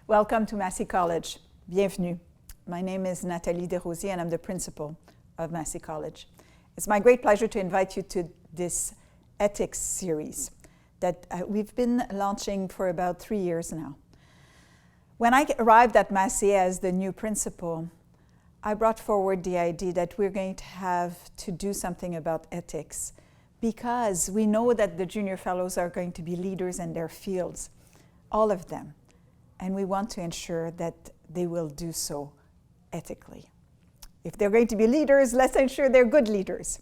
Welcome to Massey College. Bienvenue. My name is Nathalie Desrosiers and I'm the principal of Massey College. It's my great pleasure to invite you to this ethics series that we've been launching for about 3 years now. When I arrived at Massey as the new principal, I brought forward the idea that we're going to have to do something about ethics because we know that the junior fellows are going to be leaders in their fields, all of them. And we want to ensure that they will do so ethically. If they're going to be leaders, let's ensure they're good leaders.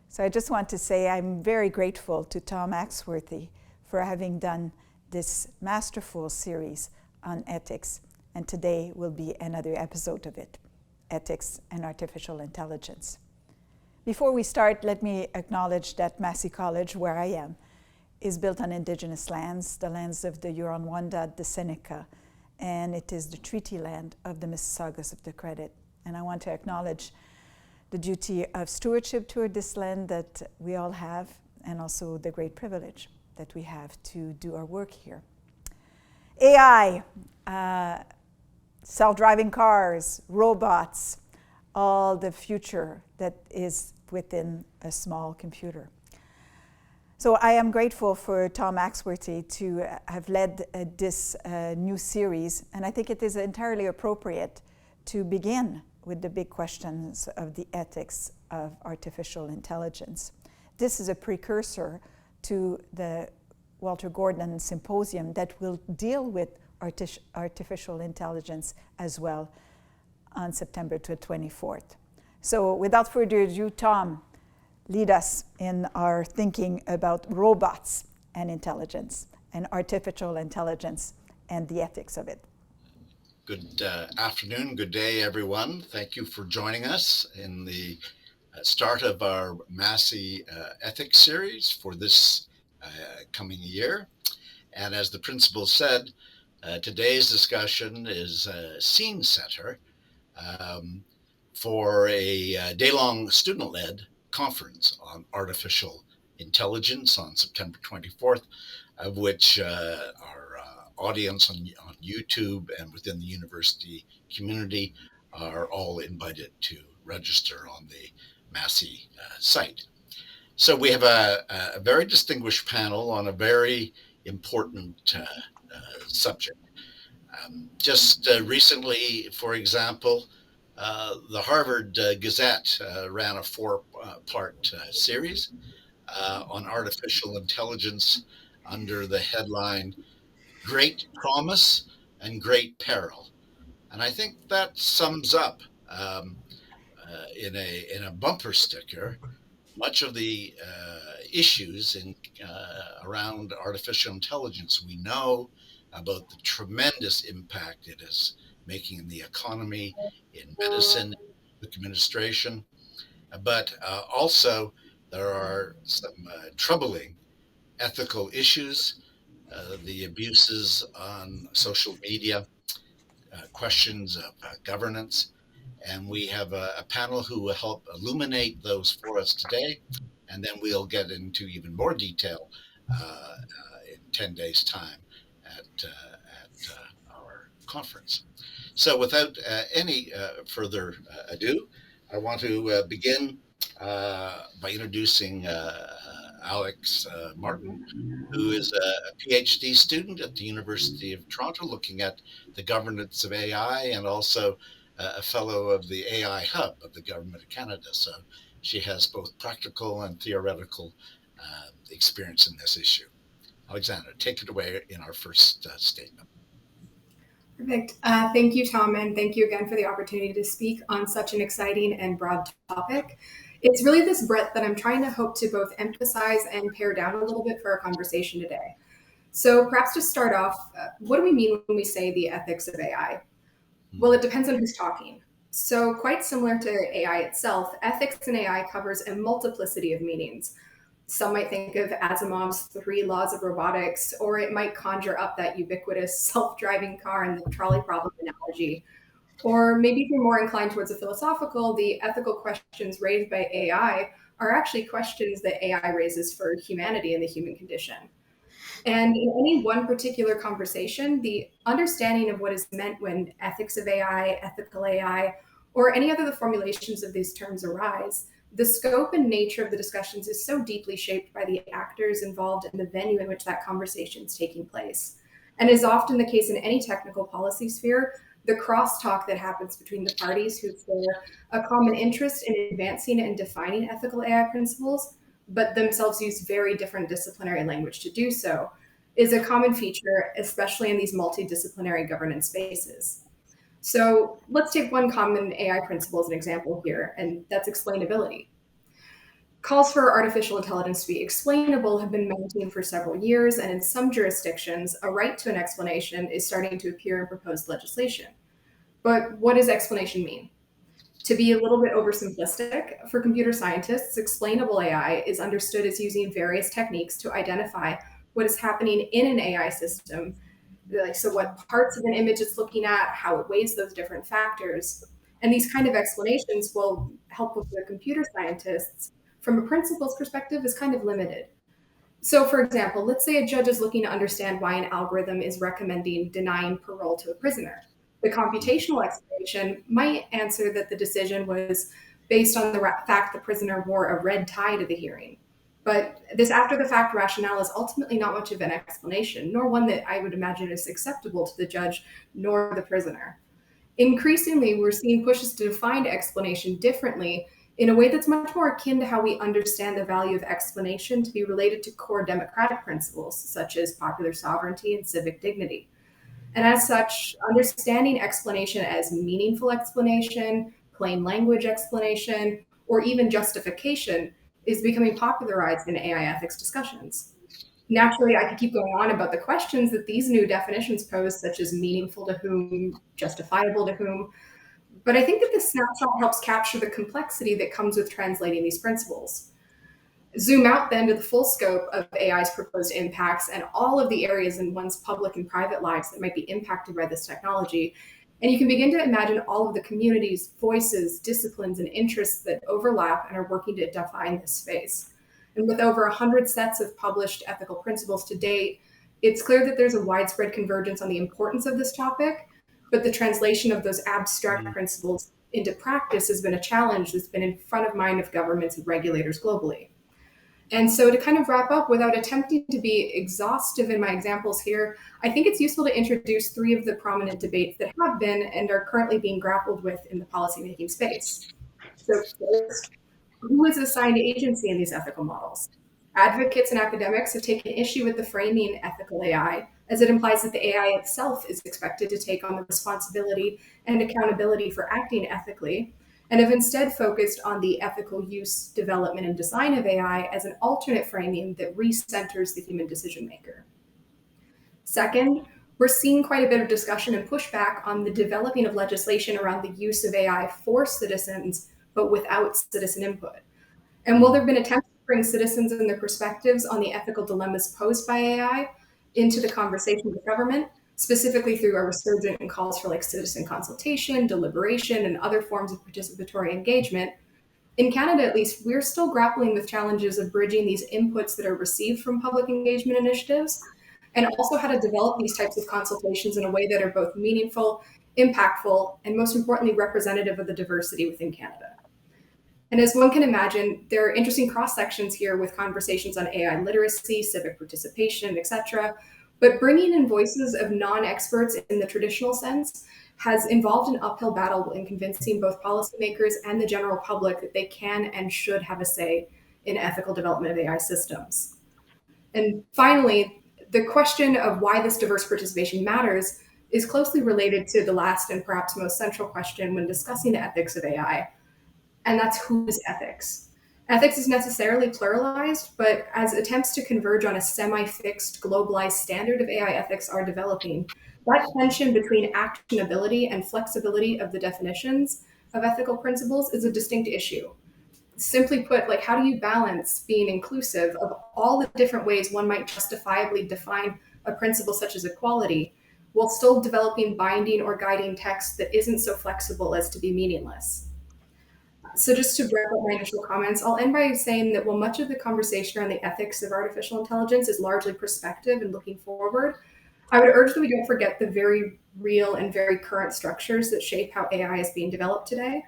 So I just want to say I'm very grateful to Tom Axworthy for having done this masterful series on ethics. And today will be another episode of it, Ethics and Artificial Intelligence. Before we start, let me acknowledge that Massey College, where I am, is built on indigenous lands, the lands of the Huron-Wendat, the Seneca, and it is the treaty land of the Mississaugas of the Credit. And I want to acknowledge the duty of stewardship toward this land that we all have, and also the great privilege that we have to do our work here. AI, self-driving cars, robots, all the future that is within a small computer. So I am grateful for Tom Axworthy to have led this new series, and I think it is entirely appropriate to begin with the big questions of the ethics of artificial intelligence. This is a precursor to the Walter Gordon Symposium that will deal with artificial intelligence as well on September 24th. So without further ado, Tom, lead us in our thinking about robots and intelligence and artificial intelligence and the ethics of it. Good afternoon, good day, everyone. Thank you for joining us in the start of our Massey Ethics series for this coming year. And as the principal said, today's discussion is a scene setter for a day-long student-led conference on artificial intelligence on September 24th, of which our audience on YouTube and within the university community are all invited to register on the Massey site. So we have a very distinguished panel on a very important subject. Just recently, for example, the Harvard Gazette ran a four-part series on artificial intelligence under the headline, Great Promise and Great Peril. And I think that sums up in a bumper sticker much of the issues around artificial intelligence. We know about the tremendous impact it is making in the economy, in medicine, administration, but also there are some troubling ethical issues, the abuses on social media, questions of governance, and we have a panel who will help illuminate those for us today, and then we'll get into even more detail in 10 days' time at our conference. So without any further ado, I want to begin by introducing Alex Martin, who is a PhD student at the University of Toronto looking at the governance of AI and also a fellow of the AI Hub of the Government of Canada. So she has both practical and theoretical experience in this issue. Alexandra, take it away in our first statement. Perfect. Thank you, Tom, and thank you again for the opportunity to speak on such an exciting and broad topic. It's really this breadth that I'm trying to hope to both emphasize and pare down a little bit for our conversation today. So perhaps to start off, what do we mean when we say the ethics of AI? Well, it depends on who's talking. So quite similar to AI itself, ethics in AI covers a multiplicity of meanings. Some might think of Asimov's 3 laws of robotics, or it might conjure up that ubiquitous self-driving car and the trolley problem analogy. Or maybe if you're more inclined towards the philosophical, the ethical questions raised by AI are actually questions that AI raises for humanity and the human condition. And in any one particular conversation, the understanding of what is meant when ethics of AI, ethical AI, or any other formulations of these terms arise, the scope and nature of the discussions is so deeply shaped by the actors involved in the venue in which that conversation is taking place. And is often the case in any technical policy sphere, the crosstalk that happens between the parties who share a common interest in advancing and defining ethical AI principles, but themselves use very different disciplinary language to do so, is a common feature, especially in these multidisciplinary governance spaces. So let's take one common AI principle as an example here, and that's explainability. Calls for artificial intelligence to be explainable have been mounting for several years, and in some jurisdictions, a right to an explanation is starting to appear in proposed legislation. But what does explanation mean? To be a little bit oversimplistic, for computer scientists, explainable AI is understood as using various techniques to identify what is happening in an AI system. So what parts of an image it's looking at, how it weighs those different factors. And these kind of explanations will help with the computer scientists from a principles perspective is kind of limited. So for example, let's say a judge is looking to understand why an algorithm is recommending denying parole to a prisoner. The computational explanation might answer that the decision was based on the fact the prisoner wore a red tie to the hearing. But this after-the-fact rationale is ultimately not much of an explanation, nor one that I would imagine is acceptable to the judge nor the prisoner. Increasingly, we're seeing pushes to define explanation differently in a way that's much more akin to how we understand the value of explanation to be related to core democratic principles, such as popular sovereignty and civic dignity. And as such, understanding explanation as meaningful explanation, plain language explanation, or even justification is becoming popularized in AI ethics discussions. Naturally, I could keep going on about the questions that these new definitions pose, such as meaningful to whom, justifiable to whom, but I think that this snapshot helps capture the complexity that comes with translating these principles. Zoom out then to the full scope of AI's proposed impacts and all of the areas in one's public and private lives that might be impacted by this technology. And you can begin to imagine all of the communities, voices, disciplines, and interests that overlap and are working to define this space. And with over 100 sets of published ethical principles to date, it's clear that there's a widespread convergence on the importance of this topic, but the translation of those abstract principles into practice has been a challenge that's been in front of mind of governments and regulators globally. And so to kind of wrap up, without attempting to be exhaustive in my examples here, I think it's useful to introduce three of the prominent debates that have been and are currently being grappled with in the policymaking space. So first, who is assigned agency in these ethical models? Advocates and academics have taken issue with the framing ethical AI, as it implies that the AI itself is expected to take on the responsibility and accountability for acting ethically, and have instead focused on the ethical use, development, and design of AI as an alternate framing that recenters the human decision maker. Second, we're seeing quite a bit of discussion and pushback on the developing of legislation around the use of AI for citizens, but without citizen input. And while there have been attempts to bring citizens and their perspectives on the ethical dilemmas posed by AI into the conversation with government, specifically through a resurgent and calls for citizen consultation, deliberation, and other forms of participatory engagement, in Canada at least, we're still grappling with challenges of bridging these inputs that are received from public engagement initiatives, and also how to develop these types of consultations in a way that are both meaningful, impactful, and most importantly, representative of the diversity within Canada. And as one can imagine, there are interesting cross-sections here with conversations on AI literacy, civic participation, etc. But bringing in voices of non-experts in the traditional sense has involved an uphill battle in convincing both policymakers and the general public that they can and should have a say in ethical development of AI systems. And finally, the question of why this diverse participation matters is closely related to the last and perhaps most central question when discussing the ethics of AI, and that's whose ethics. Ethics is necessarily pluralized, but as attempts to converge on a semi-fixed, globalized standard of AI ethics are developing, that tension between actionability and flexibility of the definitions of ethical principles is a distinct issue. Simply put, how do you balance being inclusive of all the different ways one might justifiably define a principle such as equality, while still developing binding or guiding text that isn't so flexible as to be meaningless? So just to wrap up my initial comments, I'll end by saying that while much of the conversation around the ethics of artificial intelligence is largely prospective and looking forward, I would urge that we don't forget the very real and very current structures that shape how AI is being developed today.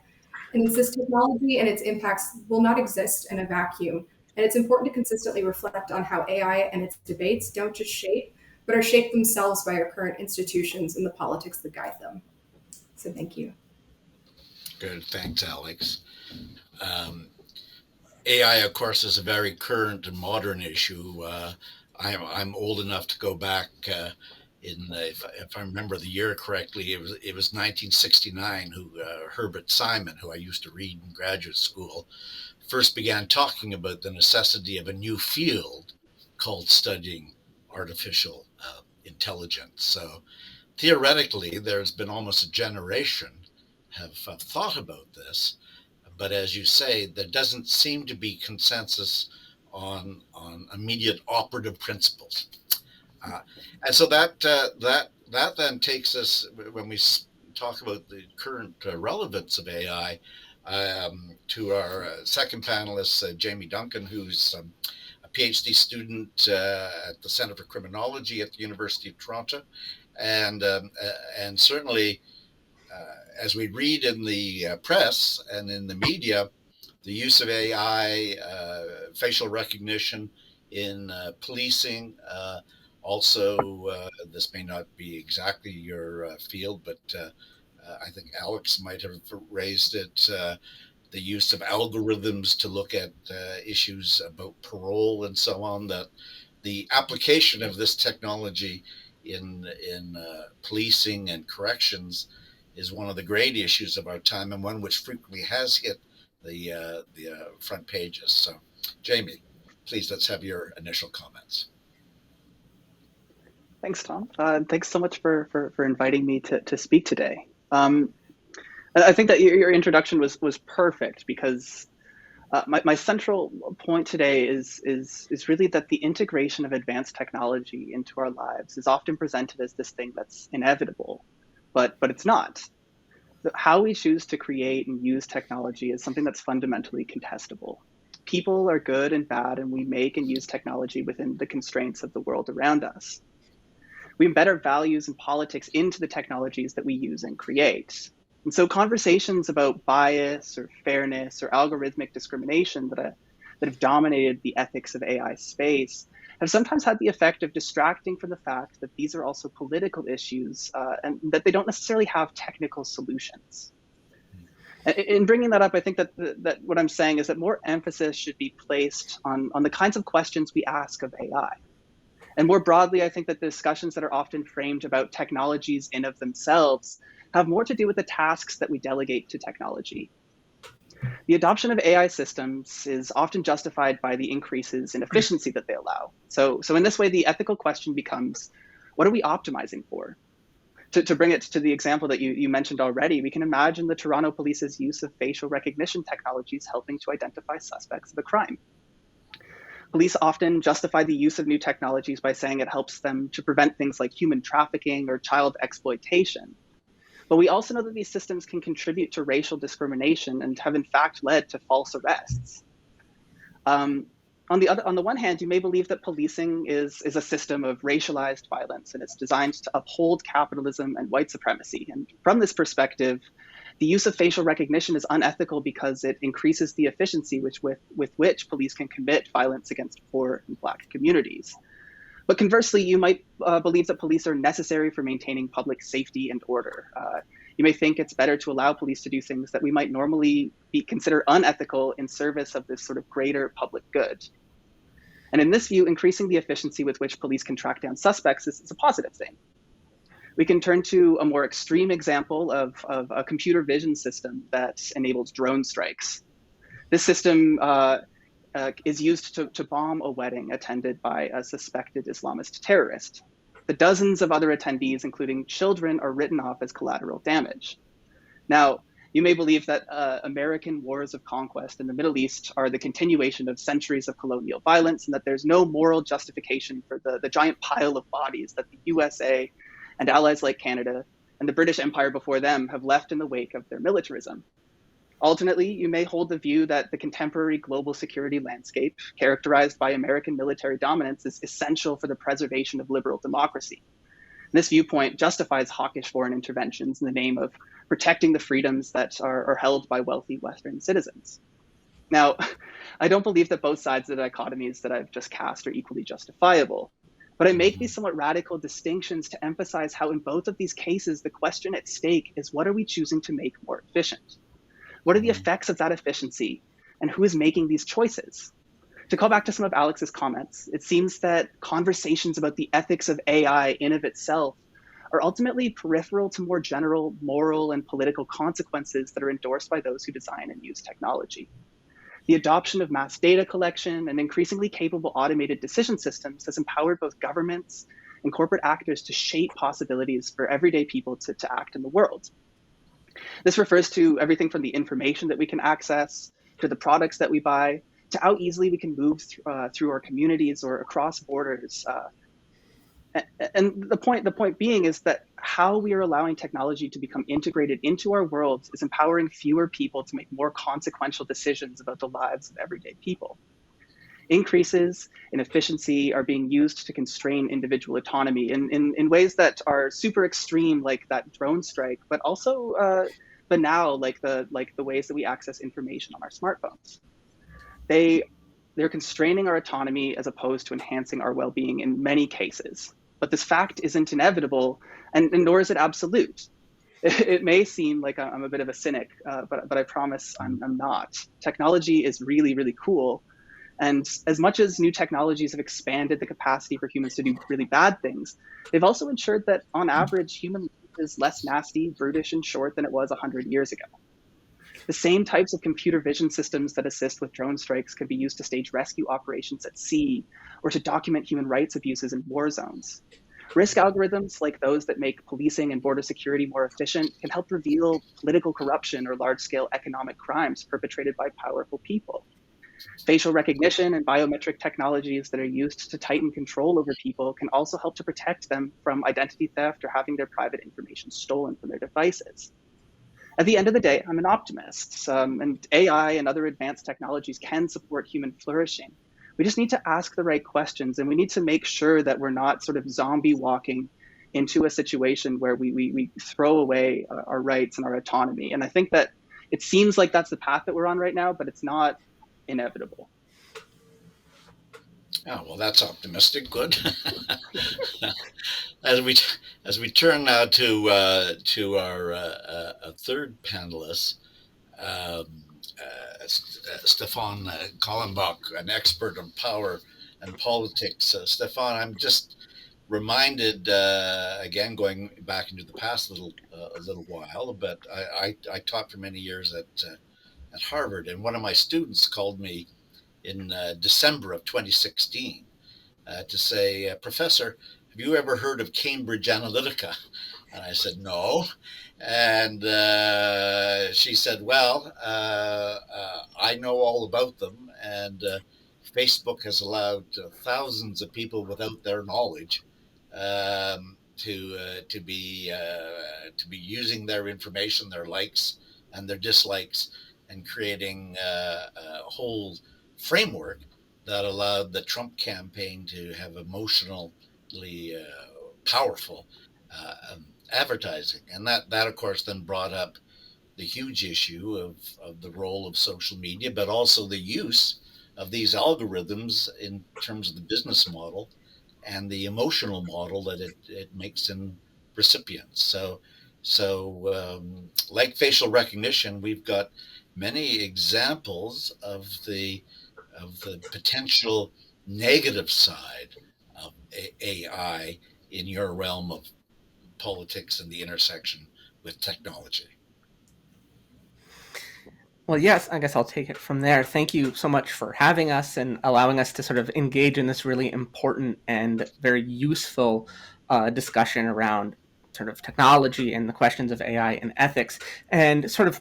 And this technology and its impacts will not exist in a vacuum. And it's important to consistently reflect on how AI and its debates don't just shape, but are shaped themselves by our current institutions and the politics that guide them. So thank you. Good, thanks, Alex. AI, of course, is a very current and modern issue. I'm old enough to go back if I remember the year correctly, it was 1969 who Herbert Simon, who I used to read in graduate school, first began talking about the necessity of a new field called studying artificial intelligence. So theoretically, there's been almost a generation have thought about this, but as you say, there doesn't seem to be consensus on immediate operative principles. And so that then takes us, when we talk about the current relevance of AI, to our second panelist, Jamie Duncan, who's a PhD student at the Center for Criminology at the University of Toronto, and certainly, as we read in the press and in the media, the use of AI, facial recognition in policing. Also, this may not be exactly your field, but I think Alex might have raised it, the use of algorithms to look at issues about parole and so on, that the application of this technology in policing and corrections is one of the great issues of our time, and one which frequently has hit the front pages. So, Jamie, please, let's have your initial comments. Thanks, Tom. Thanks so much for inviting me to speak today. I think that your introduction was perfect, because my central point today is really that the integration of advanced technology into our lives is often presented as this thing that's inevitable, but it's not. How we choose to create and use technology is something that's fundamentally contestable. People are good and bad, and we make and use technology within the constraints of the world around us. We embed our values and politics into the technologies that we use and create. And so conversations about bias or fairness or algorithmic discrimination that have dominated the ethics of AI space have sometimes had the effect of distracting from the fact that these are also political issues, and that they don't necessarily have technical solutions. In bringing that up, I think that what I'm saying is that more emphasis should be placed on the kinds of questions we ask of AI. And more broadly, I think that the discussions that are often framed about technologies in of themselves have more to do with the tasks that we delegate to technology. The adoption of AI systems is often justified by the increases in efficiency that they allow. So in this way, the ethical question becomes, what are we optimizing for? To bring it to the example that you mentioned already, we can imagine the Toronto Police's use of facial recognition technologies helping to identify suspects of a crime. Police often justify the use of new technologies by saying it helps them to prevent things like human trafficking or child exploitation. But we also know that these systems can contribute to racial discrimination and have in fact led to false arrests. On the one hand, you may believe that policing is a system of racialized violence, and it's designed to uphold capitalism and white supremacy. And from this perspective, the use of facial recognition is unethical because it increases the efficiency with which police can commit violence against poor and Black communities. But conversely, you might believe that police are necessary for maintaining public safety and order. You may think it's better to allow police to do things that we might normally consider unethical in service of this sort of greater public good. And in this view, increasing the efficiency with which police can track down suspects is a positive thing. We can turn to a more extreme example of a computer vision system that enables drone strikes. This system is used to bomb a wedding attended by a suspected Islamist terrorist. The dozens of other attendees, including children, are written off as collateral damage. Now, you may believe that American wars of conquest in the Middle East are the continuation of centuries of colonial violence, and that there's no moral justification for the giant pile of bodies that the USA and allies like Canada and the British Empire before them have left in the wake of their militarism. Alternately, you may hold the view that the contemporary global security landscape, characterized by American military dominance, is essential for the preservation of liberal democracy. This viewpoint justifies hawkish foreign interventions in the name of protecting the freedoms that are held by wealthy Western citizens. Now, I don't believe that both sides of the dichotomies that I've just cast are equally justifiable, but I make these somewhat radical distinctions to emphasize how in both of these cases, the question at stake is, what are we choosing to make more efficient? What are the effects of that efficiency, and who is making these choices? To call back to some of Alex's comments, it seems that conversations about the ethics of AI in of itself are ultimately peripheral to more general moral and political consequences that are endorsed by those who design and use technology. The adoption of mass data collection and increasingly capable automated decision systems has empowered both governments and corporate actors to shape possibilities for everyday people to act in the world. This refers to everything from the information that we can access, to the products that we buy, to how easily we can move through our communities or across borders. And the point being is that how we are allowing technology to become integrated into our world is empowering fewer people to make more consequential decisions about the lives of everyday people. Increases in efficiency are being used to constrain individual autonomy in ways that are super extreme, like that drone strike, but also banal, like the ways that we access information on our smartphones. They're constraining our autonomy as opposed to enhancing our well-being in many cases. But this fact isn't inevitable, and nor is it absolute. It may seem like I'm a bit of a cynic, but I promise I'm not. Technology is really, really cool. And as much as new technologies have expanded the capacity for humans to do really bad things, they've also ensured that on average, human life is less nasty, brutish, and short than it was 100 years ago. The same types of computer vision systems that assist with drone strikes can be used to stage rescue operations at sea or to document human rights abuses in war zones. Risk algorithms like those that make policing and border security more efficient can help reveal political corruption or large-scale economic crimes perpetrated by powerful people. Facial recognition and biometric technologies that are used to tighten control over people can also help to protect them from identity theft or having their private information stolen from their devices. At the end of the day, I'm an optimist, and AI and other advanced technologies can support human flourishing. We just need to ask the right questions, and we need to make sure that we're not sort of zombie walking into a situation where we throw away our rights and our autonomy. And I think that it seems like that's the path that we're on right now, but it's not inevitable. Oh, well, that's optimistic. Good. As we turn now to our third panelist, Stefan Kehlenbach, an expert on power and politics. Stefan, I'm just reminded again, going back into the past a little while, but I taught for many years at Harvard, and one of my students called me in December of 2016 to say, Professor, have you ever heard of Cambridge Analytica? And I said, no. And she said, well, I know all about them. And Facebook has allowed thousands of people without their knowledge to be using their information, their likes and their dislikes, and creating a whole framework that allowed the Trump campaign to have emotionally powerful advertising. And that of course then brought up the huge issue of the role of social media, but also the use of these algorithms in terms of the business model and the emotional model that it makes in recipients. So like facial recognition, we've got many examples of the potential negative side of AI in your realm of politics and the intersection with technology. Well, yes, I guess I'll take it from there. Thank you so much for having us and allowing us to sort of engage in this really important and very useful discussion around sort of technology and the questions of AI and ethics, and sort of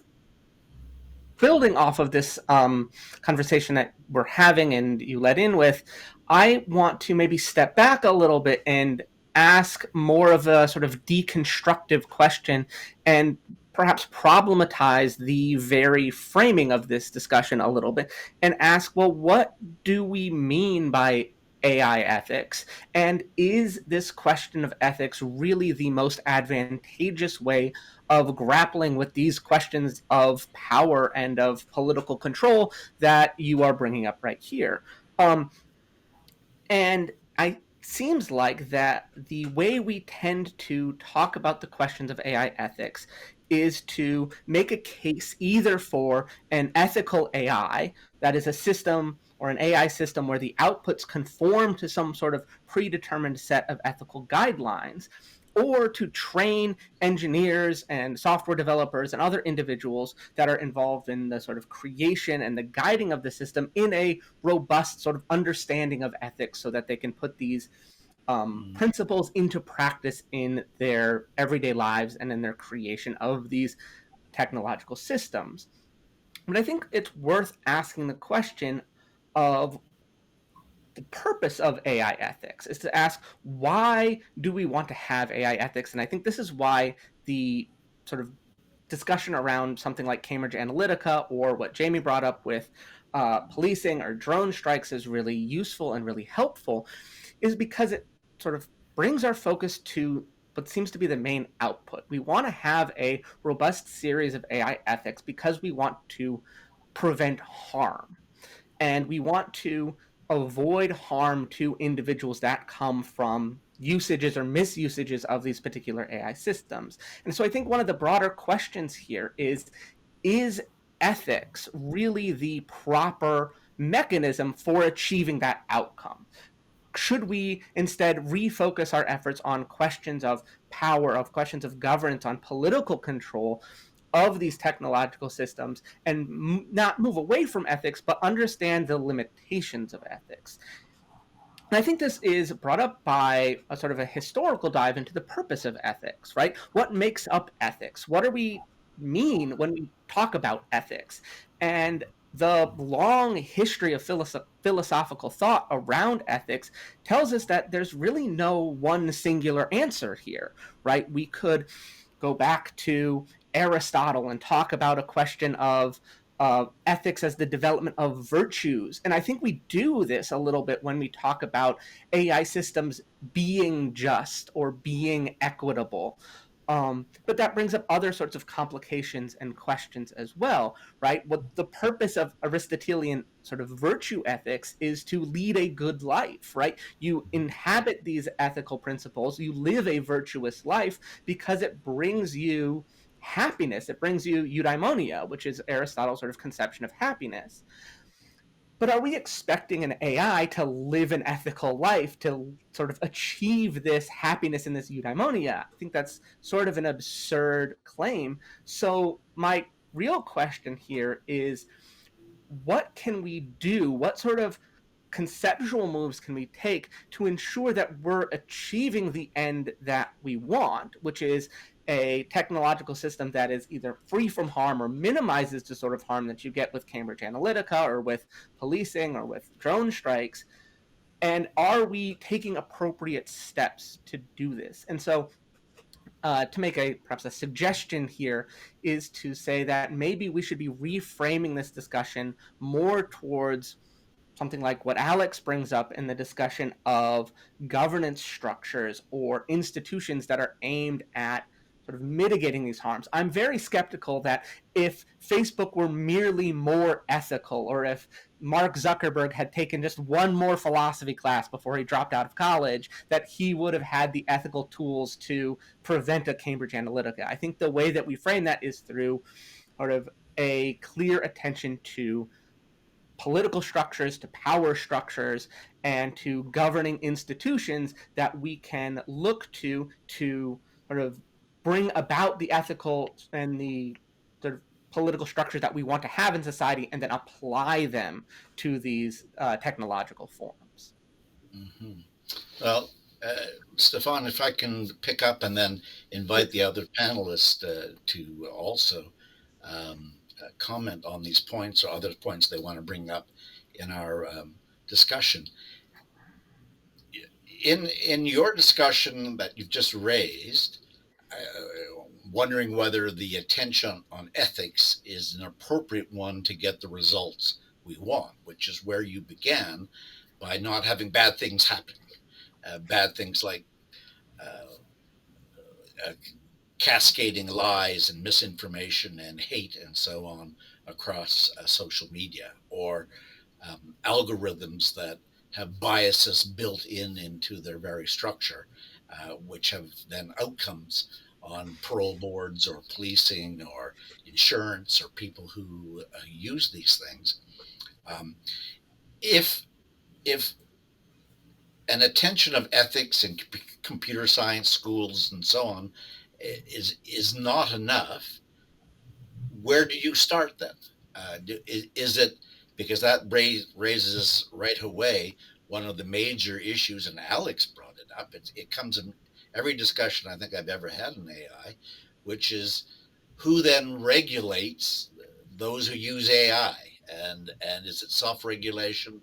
building off of this conversation that we're having and you led in with. I want to maybe step back a little bit and ask more of a sort of deconstructive question and perhaps problematize the very framing of this discussion a little bit and ask, well, what do we mean by AI ethics? And is this question of ethics really the most advantageous way of grappling with these questions of power and of political control that you are bringing up right here? And it seems like that the way we tend to talk about the questions of AI ethics is to make a case either for an ethical AI, that is a system or an AI system where the outputs conform to some sort of predetermined set of ethical guidelines, or to train engineers and software developers and other individuals that are involved in the sort of creation and the guiding of the system in a robust sort of understanding of ethics so that they can put these principles into practice in their everyday lives and in their creation of these technological systems. But I think it's worth asking the question of the purpose of AI ethics is to ask, why do we want to have AI ethics? And I think this is why the sort of discussion around something like Cambridge Analytica, or what Jamie brought up with policing or drone strikes, is really useful and really helpful, is because it sort of brings our focus to what seems to be the main output. We want to have a robust series of AI ethics because we want to prevent harm. And we want to avoid harm to individuals that come from usages or misusages of these particular AI systems. And so I think one of the broader questions here is ethics really the proper mechanism for achieving that outcome? Should we instead refocus our efforts on questions of power, of questions of governance, on political control of these technological systems, and not move away from ethics, but understand the limitations of ethics? And I think this is brought up by a sort of a historical dive into the purpose of ethics, right? What makes up ethics? What do we mean when we talk about ethics? And the long history of philosophical thought around ethics tells us that there's really no one singular answer here, right? We could go back to Aristotle and talk about a question of ethics as the development of virtues. And I think we do this a little bit when we talk about AI systems being just or being equitable. But that brings up other sorts of complications and questions as well, right? What the purpose of Aristotelian sort of virtue ethics is to lead a good life, right? You inhabit these ethical principles, you live a virtuous life because it brings you happiness. It brings you eudaimonia, which is Aristotle's sort of conception of happiness. But are we expecting an AI to live an ethical life, to sort of achieve this happiness and this eudaimonia? I think that's sort of an absurd claim. So my real question here is, what can we do? What sort of conceptual moves can we take to ensure that we're achieving the end that we want, which is a technological system that is either free from harm or minimizes the sort of harm that you get with Cambridge Analytica or with policing or with drone strikes? And are we taking appropriate steps to do this? And so to make perhaps a suggestion here is to say that maybe we should be reframing this discussion more towards something like what Alex brings up in the discussion of governance structures or institutions that are aimed at sort of mitigating these harms. I'm very skeptical that if Facebook were merely more ethical, or if Mark Zuckerberg had taken just one more philosophy class before he dropped out of college, that he would have had the ethical tools to prevent a Cambridge Analytica. I think the way that we frame that is through sort of a clear attention to political structures, to power structures, and to governing institutions that we can look to sort of bring about the ethical and the sort of political structures that we want to have in society, and then apply them to these technological forms. Mm-hmm. Well, Stefan, if I can pick up and then invite the other panelists to also comment on these points or other points they want to bring up in our discussion. In your discussion that you've just raised, wondering whether the attention on ethics is an appropriate one to get the results we want, which is where you began by not having bad things happen. Bad things like cascading lies and misinformation and hate and so on across social media, or algorithms that have biases built into their very structure, which have then outcomes on parole boards or policing or insurance or people who use these things. If an attention of ethics in computer science schools and so on is not enough, where do you start then? Is it because that raises right away one of the major issues, and Alex brought it up. It comes in every discussion I think I've ever had in AI, which is who then regulates those who use AI, and is it self-regulation,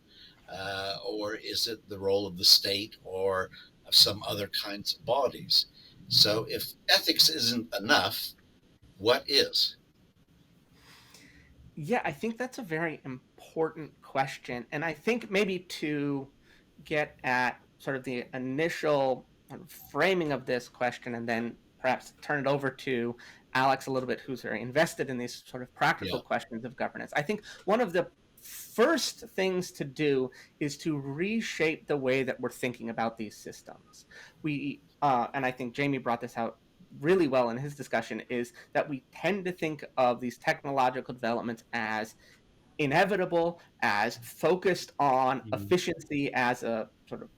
or is it the role of the state or of some other kinds of bodies? So if ethics isn't enough, what is? Yeah, I think that's a very important question. And I think maybe to get at sort of the initial framing of this question and then perhaps turn it over to Alex a little bit, who's very invested in these sort of practical questions of governance. I think one of the first things to do is to reshape the way that we're thinking about these systems. And I think Jamie brought this out really well in his discussion, is that we tend to think of these technological developments as inevitable, as focused on efficiency, as a sort of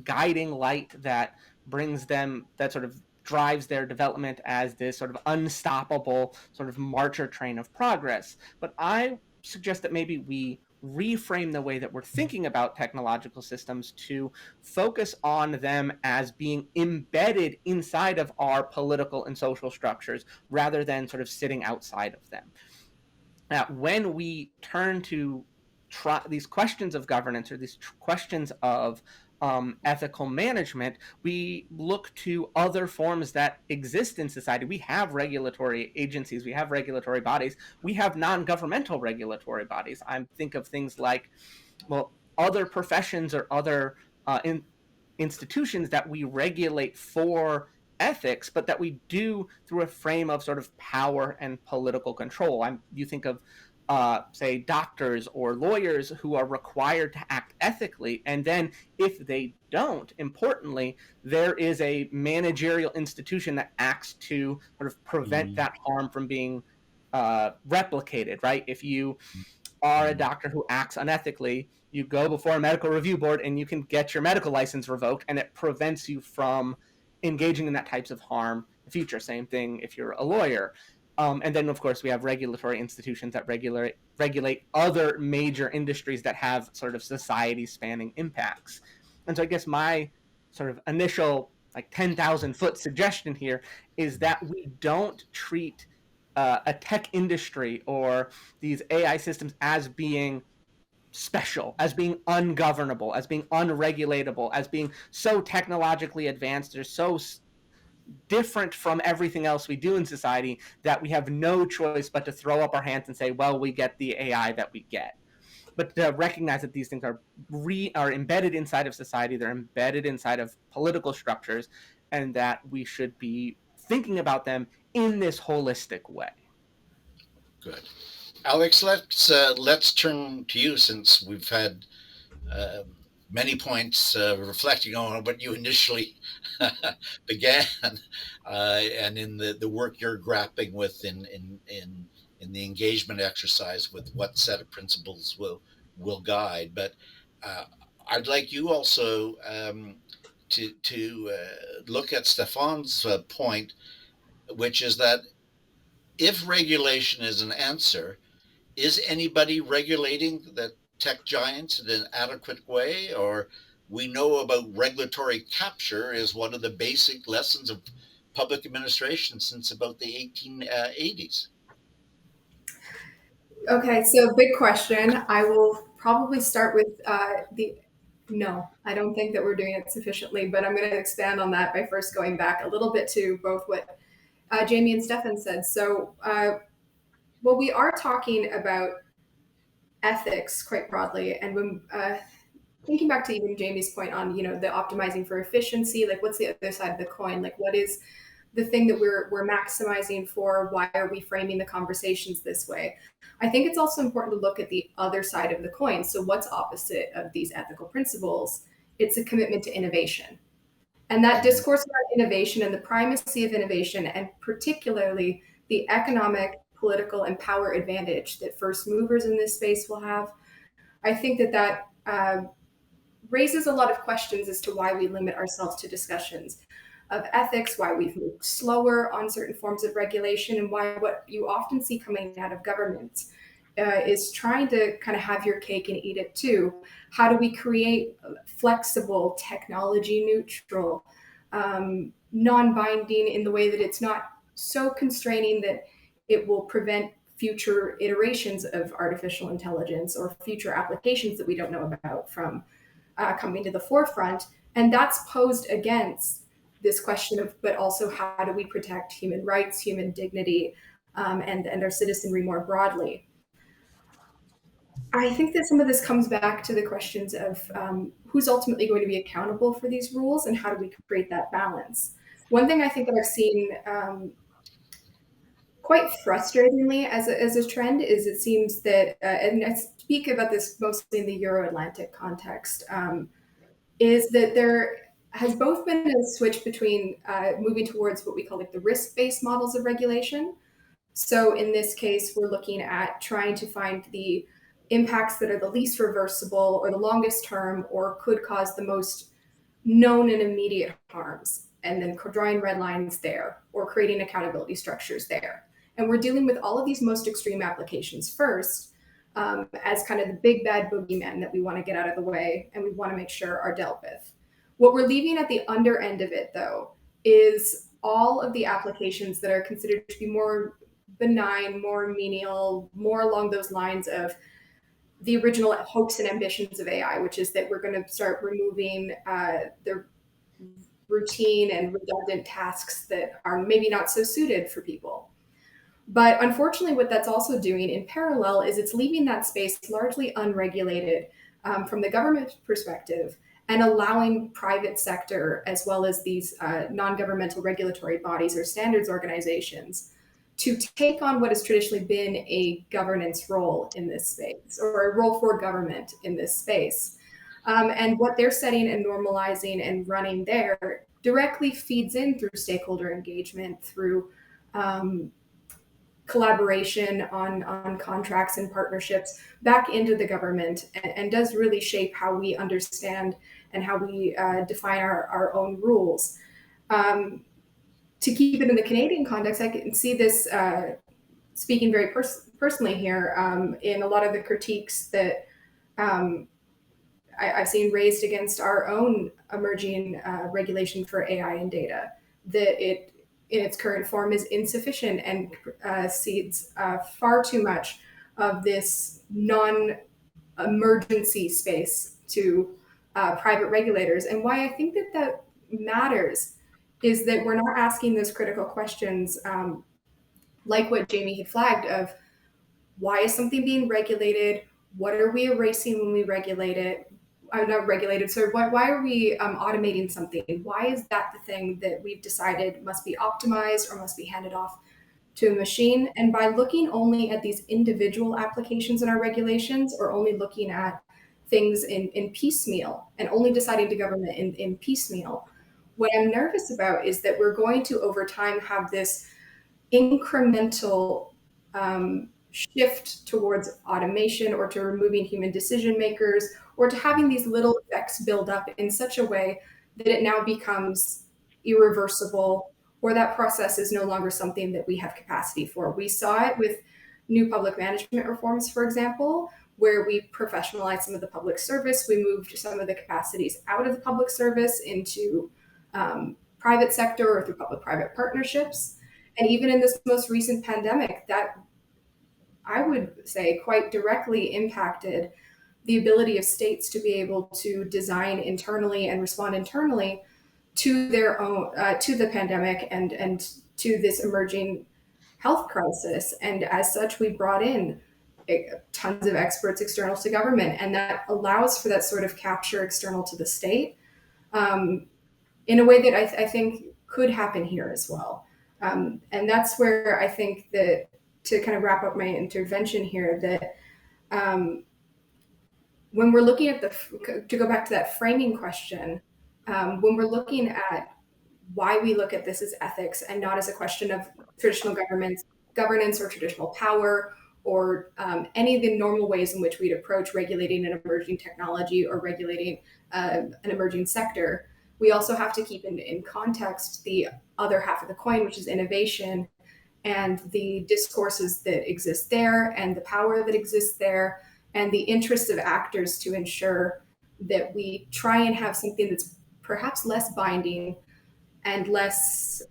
guiding light that brings them, that sort of drives their development as this sort of unstoppable sort of march or train of progress. But I suggest that maybe we reframe the way that we're thinking about technological systems to focus on them as being embedded inside of our political and social structures rather than sort of sitting outside of them. Now, when we turn to these questions of governance or these questions of ethical management, we look to other forms that exist in society. We have regulatory agencies, we have regulatory bodies, we have non-governmental regulatory bodies. I think of things like, well, other professions or other institutions that we regulate for ethics, but that we do through a frame of sort of power and political control. You think of say doctors or lawyers who are required to act ethically, and then if they don't, importantly, there is a managerial institution that acts to sort of prevent that harm from being replicated, right? If you are a doctor who acts unethically, you go before a medical review board and you can get your medical license revoked, and it prevents you from engaging in that types of harm in the future. Same thing if you're a lawyer. And then, of course, we have regulatory institutions that regulate other major industries that have sort of society-spanning impacts. And so I guess my sort of initial, like 10,000-foot suggestion here is that we don't treat a tech industry or these AI systems as being special, as being ungovernable, as being unregulatable, as being so technologically advanced or so different from everything else we do in society that we have no choice but to throw up our hands and say, well, we get the AI that we get. But to recognize that these things are embedded inside of society, they're embedded inside of political structures, and that we should be thinking about them in this holistic way. Good. Alex, let's turn to you, since we've had many points reflecting on what you initially began, and in the work you're grappling with in the engagement exercise with what set of principles will guide. But I'd like you also to look at Stefan's point, which is that if regulation is an answer, is anybody regulating the tech giants in an adequate way? Or we know about regulatory capture is one of the basic lessons of public administration since about the 1880s. Okay, so big question. I will probably start with no, I don't think that we're doing it sufficiently, but I'm going to expand on that by first going back a little bit to both what Jamie and Stefan said. So, well, we are talking about ethics quite broadly, and when thinking back to even Jamie's point on, the optimizing for efficiency, like what's the other side of the coin? Like what is the thing that we're maximizing for? Why are we framing the conversations this way? I think it's also important to look at the other side of the coin. So what's opposite of these ethical principles? It's a commitment to innovation. And that discourse about innovation and the primacy of innovation, and particularly the economic, political, and power advantage that first movers in this space will have, I think that raises a lot of questions as to why we limit ourselves to discussions of ethics, why we've moved slower on certain forms of regulation, and why what you often see coming out of governments is trying to kind of have your cake and eat it too. How do we create flexible, technology neutral, non-binding in the way that it's not so constraining that it will prevent future iterations of artificial intelligence or future applications that we don't know about from coming to the forefront? And that's posed against this question of, but also how do we protect human rights, human dignity, and our citizenry more broadly? I think that some of this comes back to the questions of who's ultimately going to be accountable for these rules and how do we create that balance? One thing I think that I've seen quite frustratingly as a trend is it seems that, and I speak about this mostly in the Euro-Atlantic context, is that there has both been a switch between moving towards what we call like the risk-based models of regulation. So in this case, we're looking at trying to find the impacts that are the least reversible or the longest term or could cause the most known and immediate harms, and then drawing red lines there or creating accountability structures there. And we're dealing with all of these most extreme applications first as kind of the big bad boogeymen that we want to get out of the way and we want to make sure are dealt with. What we're leaving at the under end of it, though, is all of the applications that are considered to be more benign, more menial, more along those lines of the original hopes and ambitions of AI, which is that we're going to start removing the routine and redundant tasks that are maybe not so suited for people. But unfortunately, what that's also doing in parallel is it's leaving that space largely unregulated from the government perspective and allowing private sector, as well as these non-governmental regulatory bodies or standards organizations, to take on what has traditionally been a governance role in this space, or a role for government in this space. And what they're setting and normalizing and running there directly feeds in through stakeholder engagement, through collaboration on contracts and partnerships back into the government, and does really shape how we understand and how we define our own rules. To keep it in the Canadian context, I can see this speaking very personally here in a lot of the critiques that I've seen raised against our own emerging regulation for AI and data, that it in its current form is insufficient and cedes far too much of this non-emergency space to private regulators. And why I think that matters is that we're not asking those critical questions like what Jamie had flagged of why is something being regulated? What are we erasing when we regulate it? Not regulated, so why are we automating something? Why is that the thing that we've decided must be optimized or must be handed off to a machine? And by looking only at these individual applications in our regulations, or only looking at things in piecemeal and only deciding to government in piecemeal, what I'm nervous about is that we're going to, over time, have this incremental shift towards automation, or to removing human decision makers, or to having these little effects build up in such a way that it now becomes irreversible, or that process is no longer something that we have capacity for. We saw it with new public management reforms, for example, where we professionalized some of the public service. We moved some of the capacities out of the public service into private sector or through public-private partnerships. And even in this most recent pandemic, that I would say quite directly impacted the ability of states to be able to design internally and respond internally to their own to the pandemic and to this emerging health crisis. And as such, we brought in tons of experts external to government, and that allows for that sort of capture external to the state in a way that I think could happen here as well. And that's where I think that, to kind of wrap up my intervention here, that when we're looking at to go back to that framing question, when we're looking at why we look at this as ethics and not as a question of traditional governance or traditional power or any of the normal ways in which we'd approach regulating an emerging technology or regulating an emerging sector, we also have to keep in context the other half of the coin, which is innovation, and the discourses that exist there, and the power that exists there, and the interests of actors to ensure that we try and have something that's perhaps less binding and less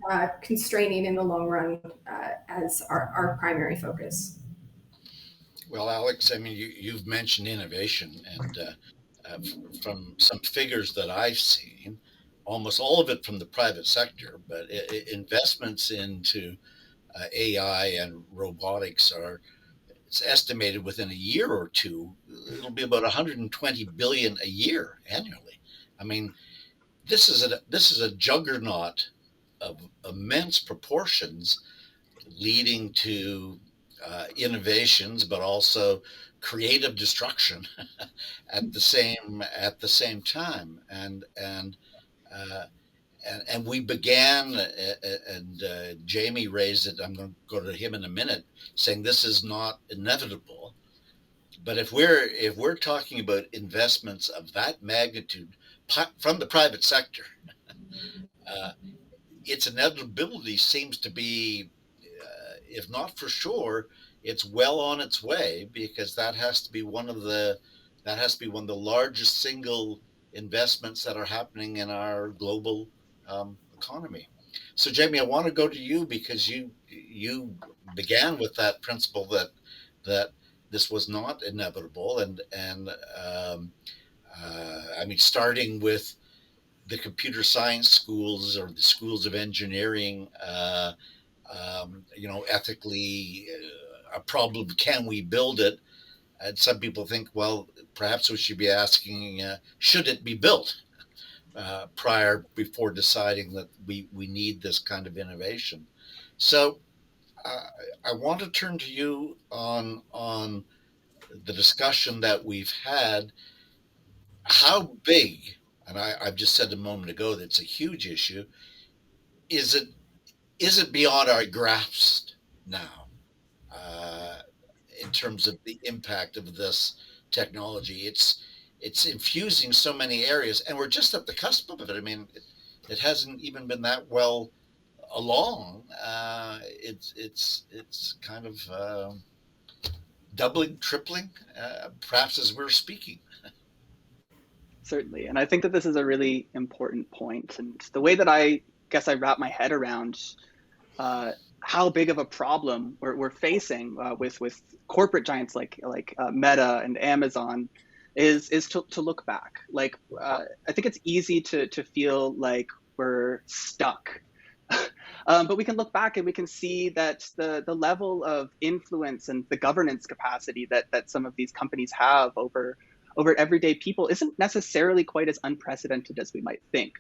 constraining in the long run as our primary focus. Well, Alex, I mean, you've mentioned innovation, and from some figures that I've seen, almost all of it from the private sector, but investments into AI and robotics it's estimated within a year or two, it'll be about 120 billion a year annually. I mean, this is a juggernaut of immense proportions, leading to innovations, but also creative destruction at the same time. And we began, and Jamie raised it. I'm going to go to him in a minute, saying this is not inevitable. But if we're talking about investments of that magnitude from the private sector, its inevitability seems to be, if not for sure, it's well on its way, because that has to be one of the largest single investments that are happening in our global economy. So, Jamie, I want to go to you, because you began with that principle that this was not inevitable, and I mean, starting with the computer science schools or the schools of engineering, ethically, a problem, can we build it? And some people think, well, perhaps we should be asking, should it be built before deciding that we need this kind of innovation? So I want to turn to you on the discussion that we've had. How big, and I've just said a moment ago that it's a huge issue, is it beyond our grasp now in terms of the impact of this technology? It's infusing so many areas, and we're just at the cusp of it. I mean, it hasn't even been that well along. It's kind of doubling, tripling, perhaps as we're speaking. Certainly. And I think that this is a really important point. And the way that I guess I wrap my head around how big of a problem we're facing with corporate giants like Meta and Amazon is to look back. Like, I think it's easy to feel like we're stuck. But we can look back and we can see that the level of influence and the governance capacity that some of these companies have over everyday people isn't necessarily quite as unprecedented as we might think.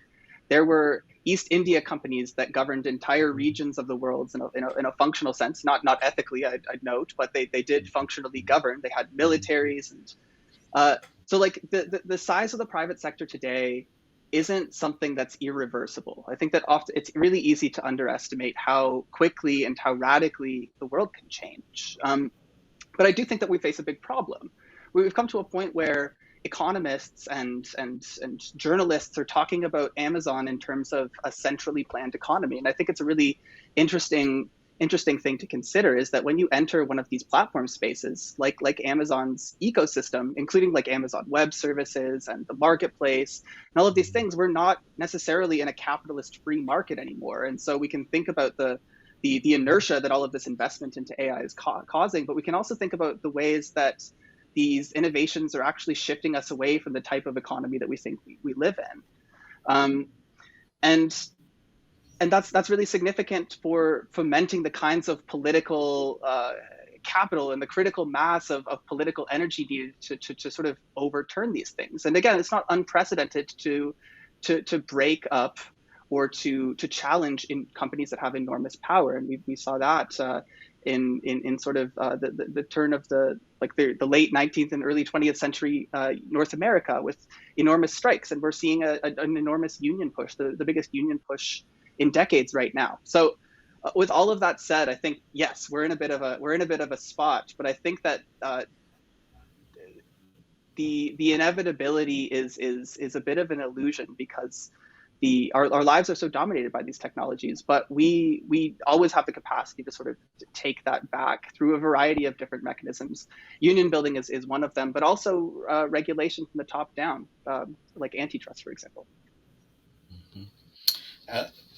There were East India companies that governed entire regions of the world in a functional sense, not ethically, I'd note, but they did functionally govern. They had militaries, and so like the size of the private sector today isn't something that's irreversible. I think that often it's really easy to underestimate how quickly and how radically the world can change. But I do think that we face a big problem. We've come to a point where economists and journalists are talking about Amazon in terms of a centrally planned economy. And I think it's a really interesting thing to consider, is that when you enter one of these platform spaces, like Amazon's ecosystem, including like Amazon Web Services and the marketplace and all of these things, we're not necessarily in a capitalist free market anymore. And so we can think about the inertia that all of this investment into AI is causing, but we can also think about the ways that these innovations are actually shifting us away from the type of economy that we think we live in. And and that's really significant for fomenting the kinds of political capital and the critical mass of political energy needed to sort of overturn these things. And again, it's not unprecedented to break up or to challenge in companies that have enormous power. And we saw that in sort of the turn of the late 19th and early 20th century North America, with enormous strikes. And we're seeing an enormous union push, the biggest union push in decades right now. So with all of that said, I think, yes, we're in a bit of a spot, but I think that the inevitability is a bit of an illusion, because our lives are so dominated by these technologies, but we always have the capacity to sort of take that back through a variety of different mechanisms. Union building is one of them, but also regulation from the top down, like antitrust, for example. Mm-hmm.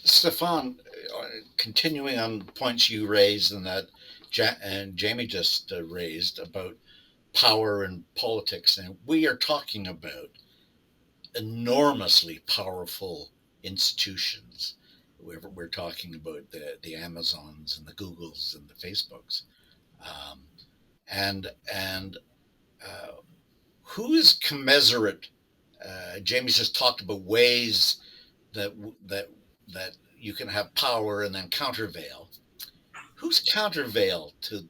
Stefan, continuing on points you raised and that and Jamie just raised about power and politics, and we are talking about enormously powerful institutions. We're talking about the Amazons and the Googles and the Facebooks, and who is commensurate? Jamie's just talked about ways that you can have power and then countervail. Who's countervail to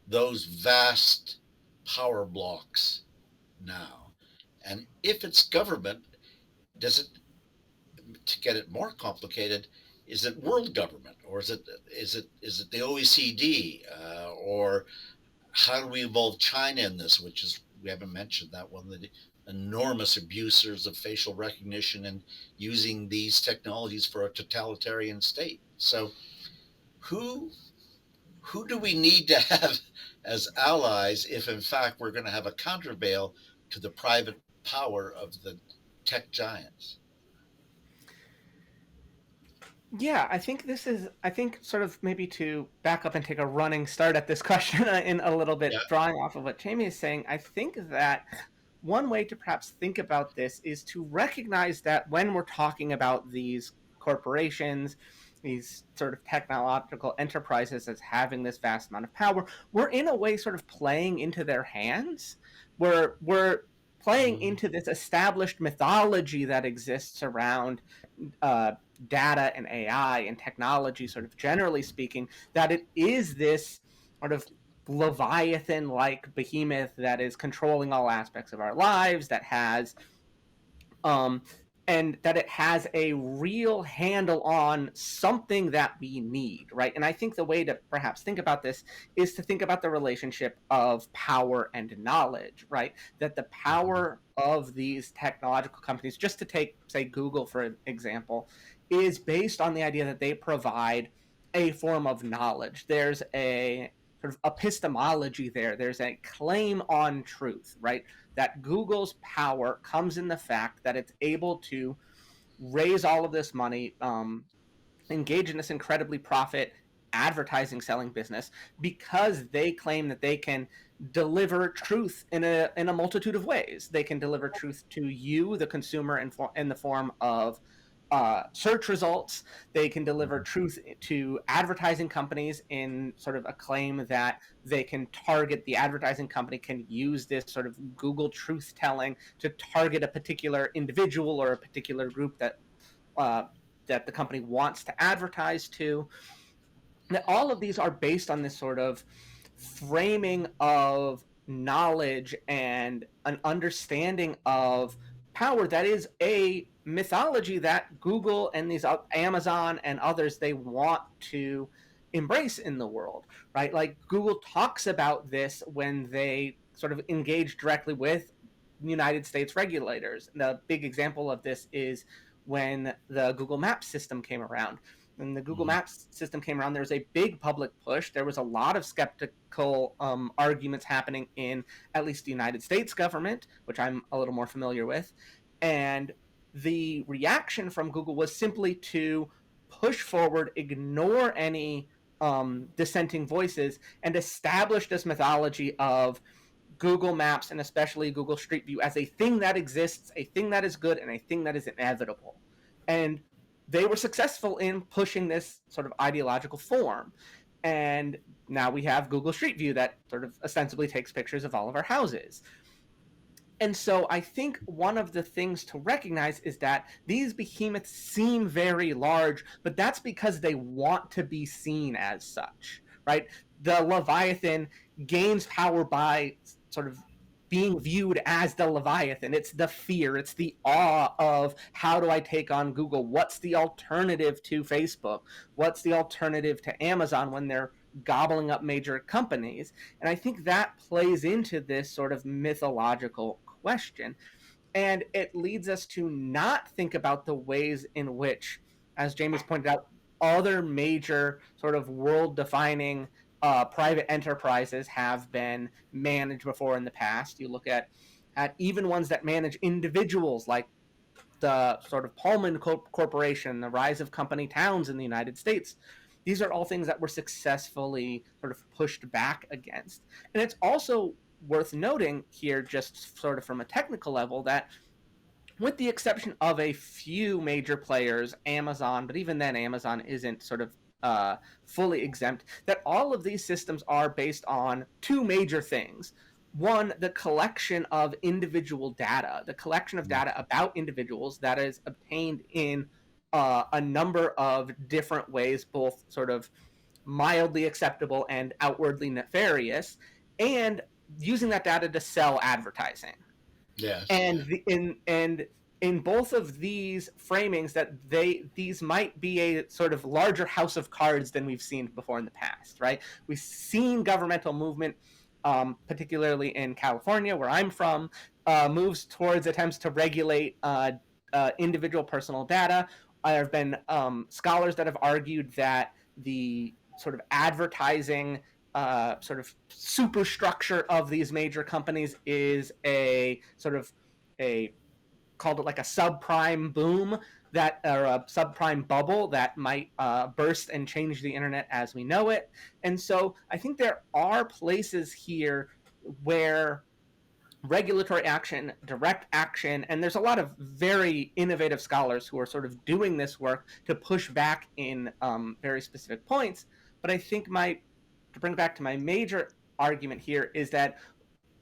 those vast power blocks now? And if it's government, does it, to get it more complicated, is it world government, or is it the OECD, or how do we involve China in this? Which is, we haven't mentioned that one, the enormous abusers of facial recognition and using these technologies for a totalitarian state. So, who do we need to have as allies if, in fact, we're going to have a countervail to the private power of the tech giants? Yeah, I think sort of maybe to back up and take a running start at this question in a little bit, drawing off of what Jamie is saying, I think that one way to perhaps think about this is to recognize that when we're talking about these corporations, these sort of technological enterprises as having this vast amount of power, we're in a way sort of playing into their hands. We're playing into this established mythology that exists around data and AI and technology, sort of generally speaking, that it is this sort of Leviathan-like behemoth that is controlling all aspects of our lives, that has and that it has a real handle on something that we need, right? And I think the way to perhaps think about this is to think about the relationship of power and knowledge, right? That the power of these technological companies, just to take, say, Google, for example, is based on the idea that they provide a form of knowledge. There's a sort of epistemology there. There's a claim on truth, right? That Google's power comes in the fact that it's able to raise all of this money, engage in this incredibly profit advertising selling business, because they claim that they can deliver truth in a multitude of ways. They can deliver truth to you, the consumer, in the form of search results. They can deliver truth to advertising companies in sort of a claim that they can target, the advertising company can use this sort of Google truth telling to target a particular individual or a particular group that the company wants to advertise to. That all of these are based on this sort of framing of knowledge and an understanding of power that is a mythology that Google and these Amazon and others, they want to embrace in the world, right? Like Google talks about this when they sort of engage directly with United States regulators. The big example of this is when the Google Maps system came around. When the Google Maps system came around, there was a big public push. There was a lot of skeptical arguments happening in at least the United States government, which I'm a little more familiar with. And the reaction from Google was simply to push forward, ignore any dissenting voices, and establish this mythology of Google Maps and especially Google Street View as a thing that exists, a thing that is good, and a thing that is inevitable. And they were successful in pushing this sort of ideological form. And now we have Google Street View that sort of ostensibly takes pictures of all of our houses. And so I think one of the things to recognize is that these behemoths seem very large, but that's because they want to be seen as such, right? The Leviathan gains power by sort of being viewed as the Leviathan. It's the fear, it's the awe of how do I take on Google? What's the alternative to Facebook? What's the alternative to Amazon when they're gobbling up major companies? And I think that plays into this sort of mythological question. And it leads us to not think about the ways in which, as Jamie's pointed out, other major sort of world-defining private enterprises have been managed before in the past. You look at even ones that manage individuals, like the sort of Pullman Corporation, the rise of company towns in the United States. These are all things that were successfully sort of pushed back against. And it's also worth noting here, just sort of from a technical level, that with the exception of a few major players, Amazon, but even then Amazon isn't sort of fully exempt, that all of these systems are based on two major things. One, the collection of individual data, the collection of data about individuals that is obtained in a number of different ways, both sort of mildly acceptable and outwardly nefarious, and using that data to sell advertising. Yes. And in both of these framings, that these might be a sort of larger house of cards than we've seen before in the past, right? We've seen governmental movement, particularly in California, where I'm from, moves towards attempts to regulate individual personal data. There have been scholars that have argued that the sort of advertising sort of superstructure of these major companies is a sort of called it like a subprime boom, that or a subprime bubble that might burst and change the internet as we know it. And so I think there are places here where regulatory action, direct action, and there's a lot of very innovative scholars who are sort of doing this work to push back in very specific points. But I think to bring back to my major argument here is that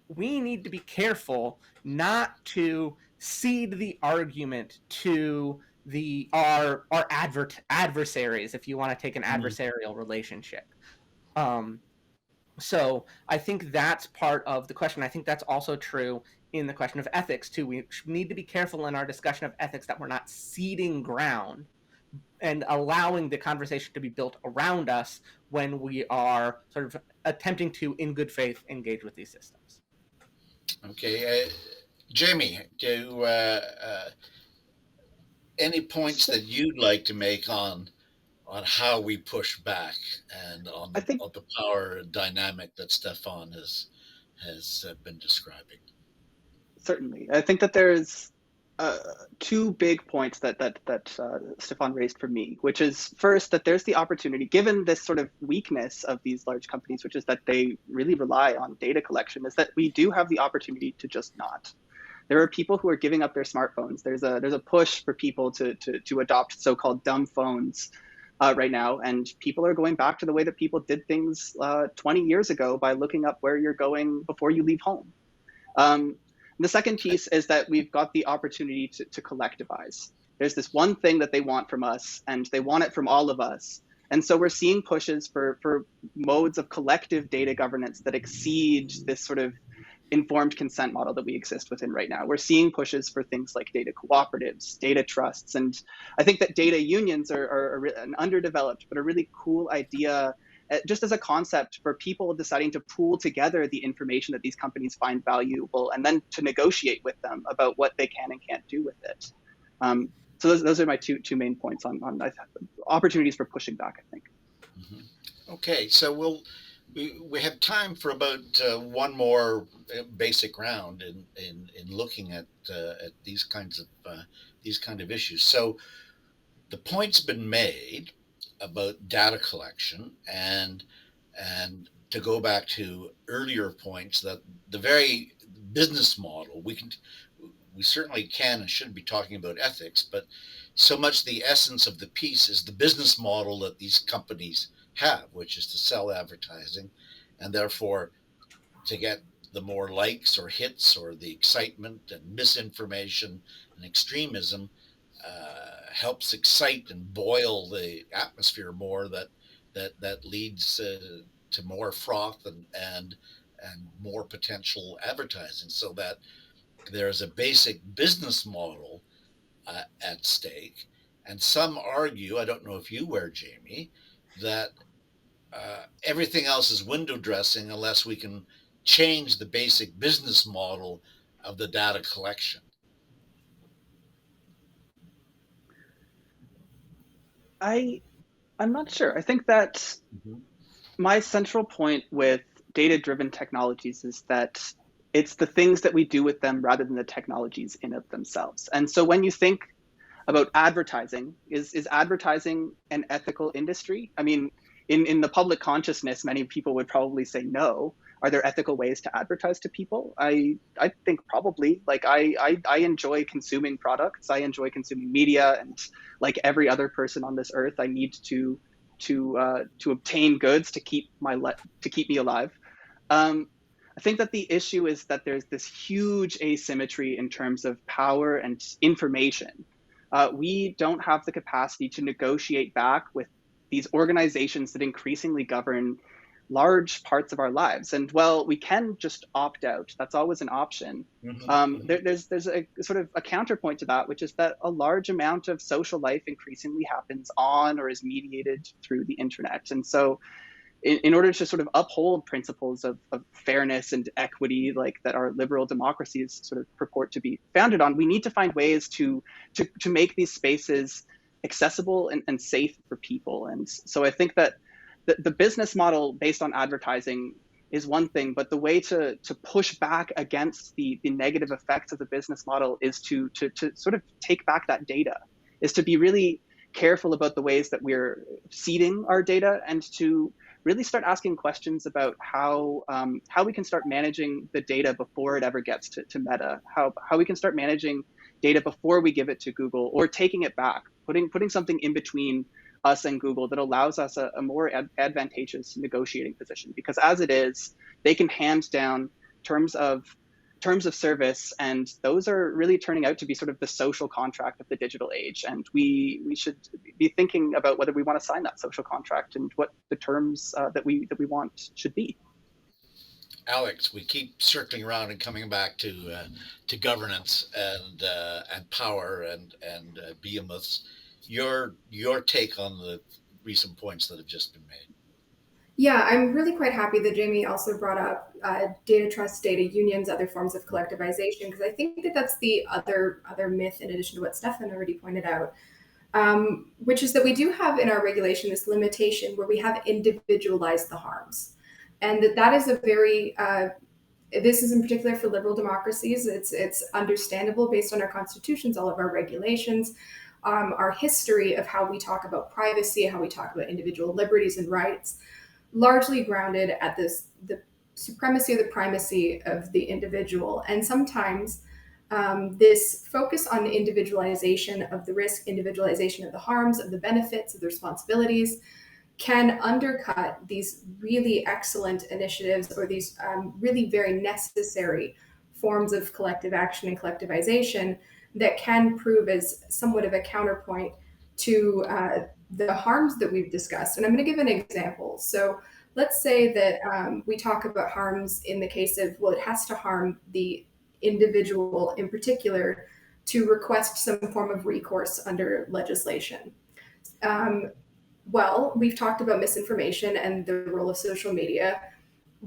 we need to be careful not to cede the argument to our adversaries, if you want to take an adversarial relationship. So I think that's part of the question. I think that's also true in the question of ethics too. We need to be careful in our discussion of ethics that we're not ceding ground and allowing the conversation to be built around us when we are sort of attempting to, in good faith, engage with these systems. Okay, Jamie, do any points that you'd like to make on how we push back and on the power dynamic that Stefan has been describing? Certainly, I think that there's two big points that Stefan raised for me, which is first that there's the opportunity, given this sort of weakness of these large companies, which is that they really rely on data collection, is that we do have the opportunity to just not. There are people who are giving up their smartphones. There's a push for people to adopt so-called dumb phones right now, and people are going back to the way that people did things 20 years ago by looking up where you're going before you leave home. The second piece is that we've got the opportunity to collectivize. There's this one thing that they want from us, and they want it from all of us. And so we're seeing pushes for modes of collective data governance that exceed this sort of informed consent model that we exist within right now. We're seeing pushes for things like data cooperatives, data trusts, and I think that data unions are an underdeveloped but a really cool idea, just as a concept for people deciding to pool together the information that these companies find valuable and then to negotiate with them about what they can and can't do with it. So those are my two main points on opportunities for pushing back, I think. Mm-hmm. Okay, so we have time for about one more basic round in looking at these kind of issues. So the point's been made about data collection, and to go back to earlier points, that the very business model, we certainly can and should be talking about ethics, but so much the essence of the piece is the business model that these companies have, which is to sell advertising, and therefore to get the more likes or hits or the excitement and misinformation and extremism helps excite and boil the atmosphere more that leads to more froth and more potential advertising, so that there's a basic business model at stake. And some argue, I don't know if you were, Jamie, that everything else is window dressing unless we can change the basic business model of the data collection. I'm not sure. I think that my central point with data-driven technologies is that it's the things that we do with them rather than the technologies in of themselves. And so when you think about advertising, is advertising an ethical industry? I mean, in the public consciousness, many people would probably say no. Are there ethical ways to advertise to people? I think probably. Like I enjoy consuming products. I enjoy consuming media, and like every other person on this earth, I need to obtain goods to keep me alive. I think that the issue is that there's this huge asymmetry in terms of power and information. We don't have the capacity to negotiate back with these organizations that increasingly govern large parts of our lives. And well, we can just opt out. That's always an option. There's a sort of a counterpoint to that, which is that a large amount of social life increasingly happens on or is mediated through the internet. And so in order to sort of uphold principles of fairness and equity, like that our liberal democracies sort of purport to be founded on, we need to find ways to make these spaces accessible and safe for people. And so I think that the business model based on advertising is one thing, but the way to push back against the negative effects of the business model is to sort of take back that data, is to be really careful about the ways that we're seeding our data, and to really start asking questions about how we can start managing the data before it ever gets to Meta, how we can start managing data before we give it to Google, or taking it back, putting something in between us and Google that allows us a more advantageous negotiating position. Because as it is, they can hand down terms of service, and those are really turning out to be sort of the social contract of the digital age. And we should be thinking about whether we want to sign that social contract and what the terms that we want should be. Alex, we keep circling around and coming back to governance and power and behemoths. Your take on the recent points that have just been made. Yeah, I'm really quite happy that Jamie also brought up data trust, data unions, other forms of collectivization, because I think that that's the other myth, in addition to what Stefan already pointed out, which is that we do have in our regulation this limitation where we have individualized the harms. And that is a very, this is in particular for liberal democracies. It's understandable based on our constitutions, all of our regulations, our history of how we talk about privacy, how we talk about individual liberties and rights, largely grounded at the supremacy or the primacy of the individual. And sometimes this focus on individualization of the risk, individualization of the harms, of the benefits, of the responsibilities, can undercut these really excellent initiatives, or these really very necessary forms of collective action and collectivization that can prove as somewhat of a counterpoint to the harms that we've discussed. And I'm going to give an example. So let's say that we talk about harms in the case of, well, it has to harm the individual in particular to request some form of recourse under legislation. Well, we've talked about misinformation and the role of social media.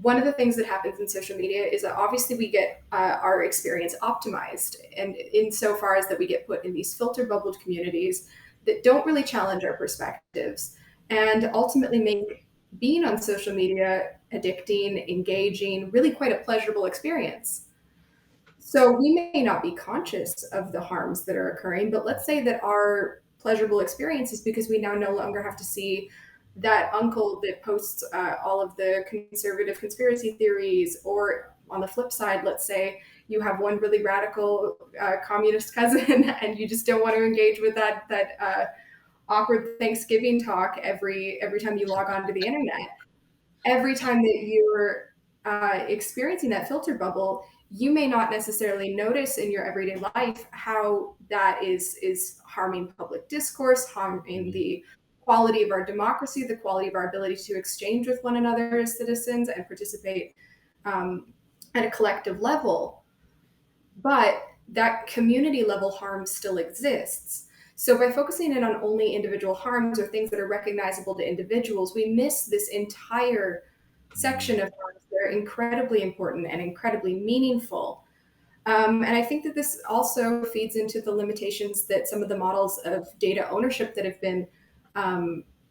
One of the things that happens in social media is that obviously we get our experience optimized, and insofar as that we get put in these filter bubbled communities that don't really challenge our perspectives, and ultimately make being on social media addicting, engaging, really quite a pleasurable experience. So we may not be conscious of the harms that are occurring, but let's say that our pleasurable experience is because we now no longer have to see that uncle that posts all of the conservative conspiracy theories, or on the flip side, let's say you have one really radical communist cousin and you just don't want to engage with that awkward Thanksgiving talk every time you log on to the internet. Every time that you're experiencing that filter bubble, you may not necessarily notice in your everyday life how that is harming public discourse, harming the quality of our democracy, the quality of our ability to exchange with one another as citizens and participate at a collective level. But that community level harm still exists. So by focusing in on only individual harms or things that are recognizable to individuals, we miss this entire section of harms that are incredibly important and incredibly meaningful. And I think that this also feeds into the limitations that some of the models of data ownership that have been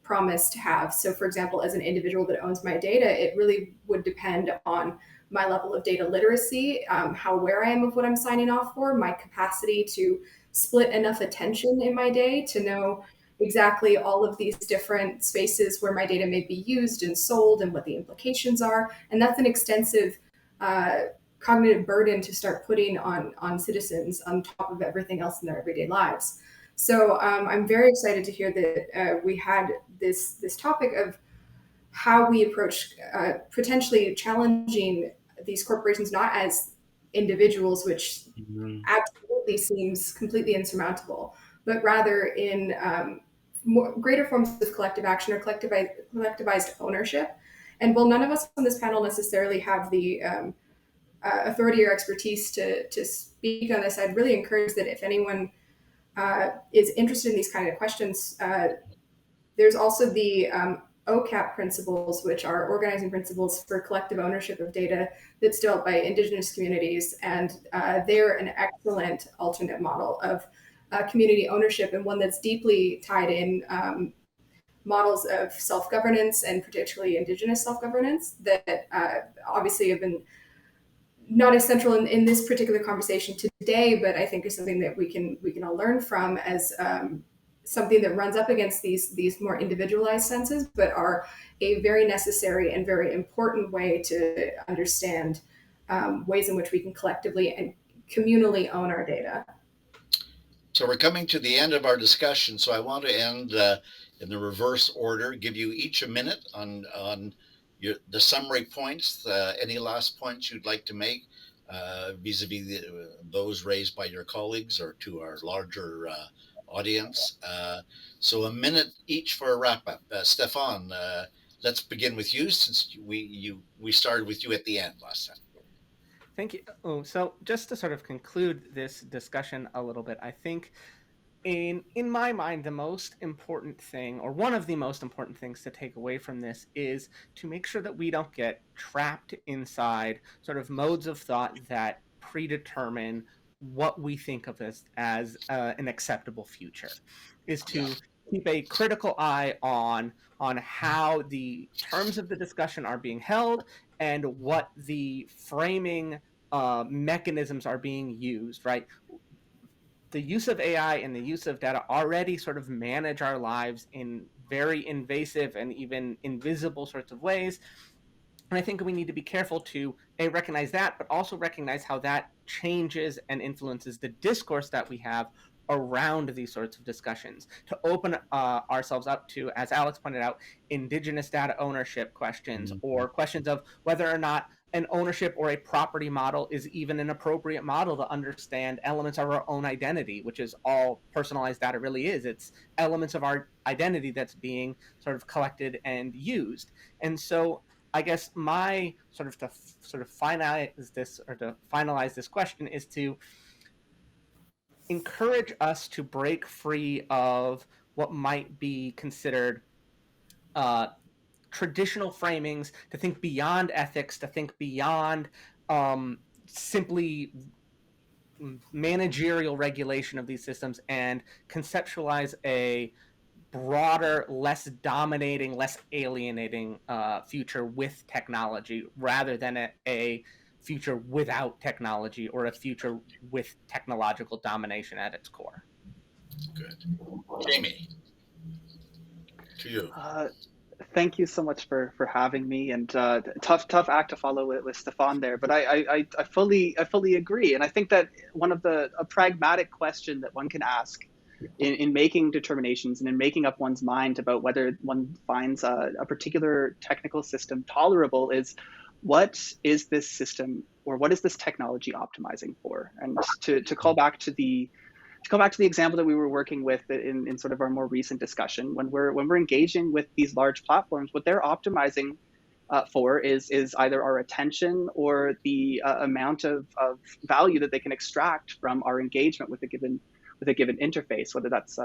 promised to have. So for example, as an individual that owns my data, it really would depend on my level of data literacy, how aware I am of what I'm signing off for, my capacity to split enough attention in my day to know exactly all of these different spaces where my data may be used and sold and what the implications are. And that's an extensive cognitive burden to start putting on citizens on top of everything else in their everyday lives. So I'm very excited to hear that we had this topic of how we approach potentially challenging these corporations not as individuals, which absolutely seems completely insurmountable, but rather in greater forms of collective action or collectivized ownership. And while none of us on this panel necessarily have the authority or expertise to speak on this, I'd really encourage that if anyone is interested in these kind of questions, there's also the Ocap Principles, which are organizing principles for collective ownership of data that's developed by Indigenous communities. And they're an excellent alternate model of community ownership, and one that's deeply tied in models of self-governance, and particularly Indigenous self-governance, that obviously have been not as central in this particular conversation today, but I think is something that we can all learn from as something that runs up against these more individualized senses, but are a very necessary and very important way to understand ways in which we can collectively and communally own our data. So we're coming to the end of our discussion. So I want to end in the reverse order, give you each a minute on the summary points, any last points you'd like to make vis-a-vis those raised by your colleagues or to our larger audience. So a minute each for a wrap-up. Stefan, let's begin with you, since we started with you at the end last time. Thank you. Oh, so just to sort of conclude this discussion a little bit, I think in my mind, the most important thing, or one of the most important things to take away from this, is to make sure that we don't get trapped inside sort of modes of thought that predetermine what we think of as an acceptable future, is to keep a critical eye on how the terms of the discussion are being held and what the framing mechanisms are being used, right? The use of AI and the use of data already sort of manage our lives in very invasive and even invisible sorts of ways. And I think we need to be careful to recognize that, but also recognize how that changes and influences the discourse that we have around these sorts of discussions, to open ourselves up to, as Alex pointed out, Indigenous data ownership questions, or questions of whether or not an ownership or a property model is even an appropriate model to understand elements of our own identity, which is all personalized data really is. It's elements of our identity that's being sort of collected and used. And so I guess my to finalize this question is to encourage us to break free of what might be considered traditional framings, to think beyond ethics, to think beyond simply managerial regulation of these systems, and conceptualize a broader, less dominating, less alienating future with technology, rather than a future without technology, or a future with technological domination at its core. Good. Jamie, to you. Thank you so much for having me. And tough act to follow with Stefan there, but I fully agree. And I think that one of a pragmatic question that one can ask in making determinations and in making up one's mind about whether one finds a particular technical system tolerable is, what is this system or what is this technology optimizing for? And to call back to the example that we were working with in sort of our more recent discussion, when we're engaging with these large platforms, what they're optimizing for is either our attention or the amount of value that they can extract from our engagement with a given interface, whether that's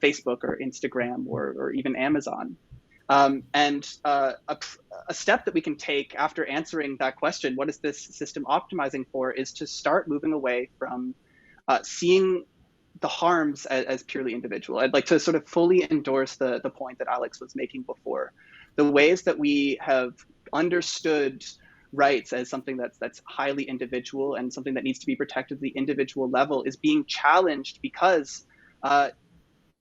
Facebook or Instagram or even Amazon. And a step that we can take after answering that question, what is this system optimizing for, is to start moving away from seeing the harms as purely individual. I'd like to sort of fully endorse the point that Alex was making before. The ways that we have understood rights as something that's highly individual and something that needs to be protected at the individual level is being challenged because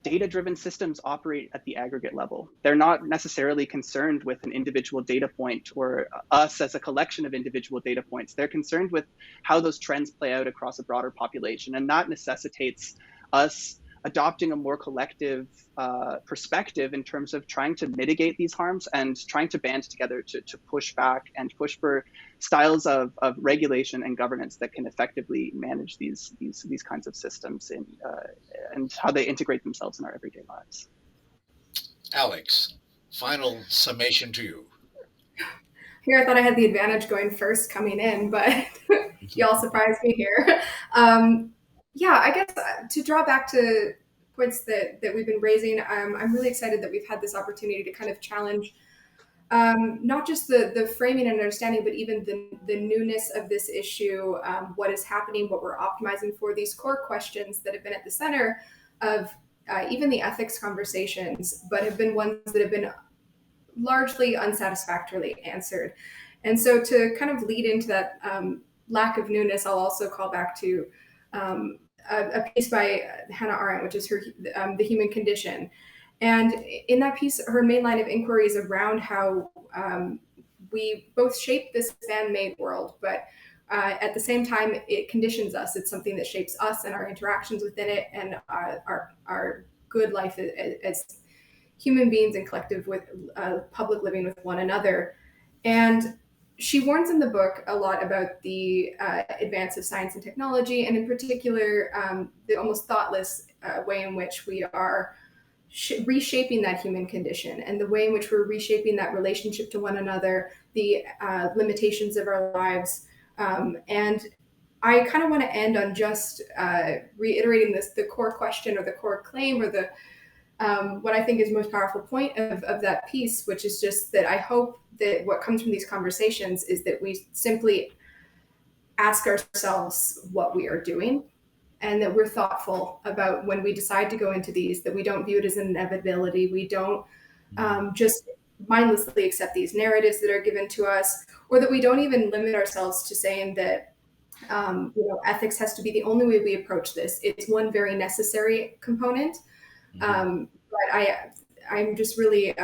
data-driven systems operate at the aggregate level. They're not necessarily concerned with an individual data point or us as a collection of individual data points. They're concerned with how those trends play out across a broader population, and that necessitates us adopting a more collective perspective in terms of trying to mitigate these harms and trying to band together to push back and push for styles of regulation and governance that can effectively manage these kinds of systems and how they integrate themselves in our everyday lives. Alex, final summation to you. Here, I thought I had the advantage going first coming in, but y'all surprised me here. Yeah, I guess to draw back to points that we've been raising, I'm really excited that we've had this opportunity to kind of challenge not just the framing and understanding, but even the newness of this issue, what is happening, what we're optimizing for, these core questions that have been at the center of even the ethics conversations, but have been ones that have been largely unsatisfactorily answered. And so to kind of lead into that lack of newness, I'll also call back to a piece by Hannah Arendt, which is her The Human Condition. And in that piece, her main line of inquiry is around how we both shape this man-made world, but at the same time, it conditions us. It's something that shapes us and our interactions within it, and our good life as human beings and collective with public living with one another. And she warns in the book a lot about the advance of science and technology, and in particular, the almost thoughtless way in which we are reshaping that human condition, and the way in which we're reshaping that relationship to one another, the limitations of our lives. And I kind of want to end on just reiterating the core question or the core claim or the what I think is most powerful point of that piece, which is just that I hope that what comes from these conversations is that we simply ask ourselves what we are doing, and that we're thoughtful about when we decide to go into these, that we don't view it as an inevitability. We don't just mindlessly accept these narratives that are given to us, or that we don't even limit ourselves to saying that ethics has to be the only way we approach this. It's one very necessary component. But I'm just really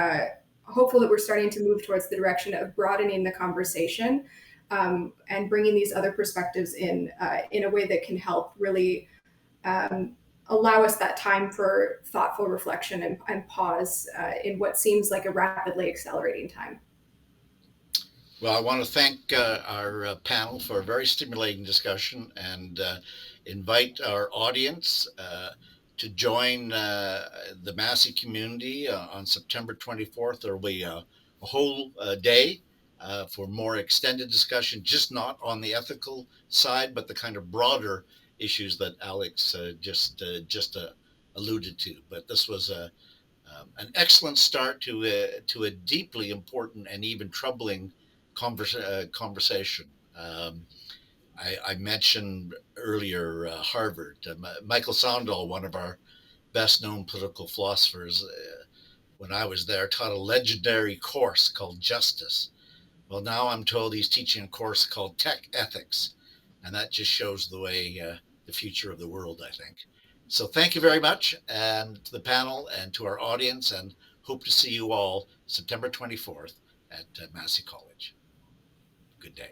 hopeful that we're starting to move towards the direction of broadening the conversation and bringing these other perspectives in a way that can help really allow us that time for thoughtful reflection and pause in what seems like a rapidly accelerating time. Well, I want to thank our panel for a very stimulating discussion, and invite our audience to join the Massey community on September 24th. There will be a whole day for more extended discussion, just not on the ethical side, but the kind of broader issues that Alex just alluded to. But this was an excellent start to a deeply important and even troubling conversation. I mentioned earlier Harvard. Michael Sandel, one of our best known political philosophers, when I was there, taught a legendary course called Justice. Well, now I'm told he's teaching a course called Tech Ethics, and that just shows the way the future of the world, I think. So thank you very much, and to the panel and to our audience, and hope to see you all September 24th at Massey College. Good day.